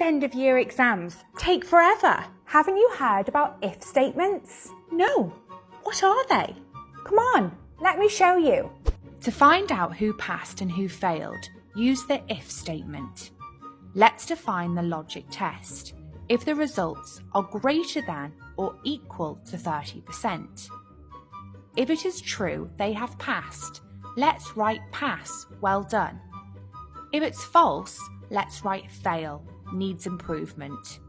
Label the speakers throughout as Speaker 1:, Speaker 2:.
Speaker 1: end-of-year exams take forever.
Speaker 2: Haven't you heard about if statements?
Speaker 1: No, what are they?
Speaker 2: Come on, let me show you.
Speaker 1: To find out who passed and who failed, use the if statement. Let's define the logic test. If the results are greater than or equal to 30%. If it is true they have passed, let's write pass, well done. If it's false, let's write fail, needs improvement.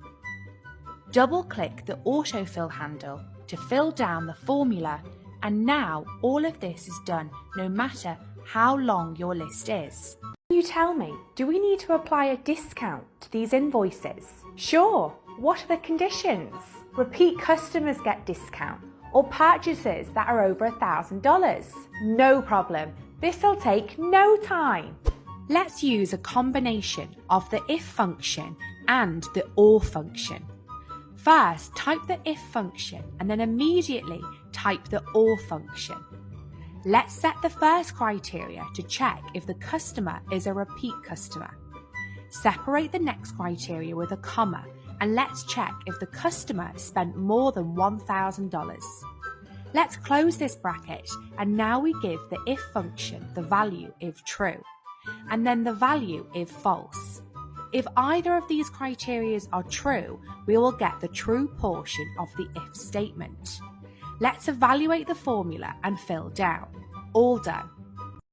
Speaker 1: Double-click the autofill handle to fill down the formula, and now all of this is done no matter how long your list is.
Speaker 2: You tell me, do we need to apply a discount to these invoices? Sure. What are the conditions? Repeat customers get discount or purchases that are over $1,000. No problem. This'll take no time.
Speaker 1: Let's use a combination of the if function and the or function. First, type the if function and then immediately type the or function. Let's set the first criteria to check if the customer is a repeat customer. Separate the next criteria with a comma and let's check if the customer spent more than $1,000. Let's close this bracket and now we give the if function the value if true and then the value if false. If either of these criteria are true, we will get the true portion of the if statement. Let's evaluate the formula and fill down. All done.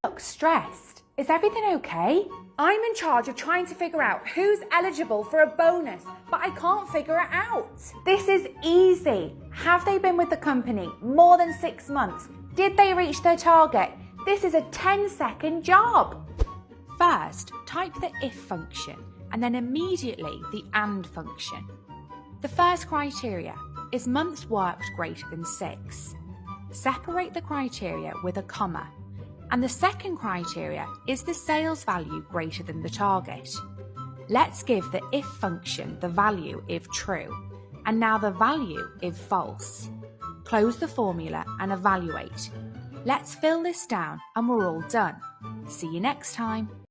Speaker 2: Look stressed. Is everything okay? I'm in charge of trying to figure out who's eligible for a bonus, but I can't figure it out. This is easy. Have they been with the company more than 6 months? Did they reach their target? This is a 10-second job.
Speaker 1: First, type the if function and then immediately the and function. The first criteria is months worked greater than 6. Separate the criteria with a comma. And the second criteria is the sales value greater than the target. Let's give the if function the value if true, and now the value if false. Close the formula and evaluate. Let's fill this down and we're all done. See you next time.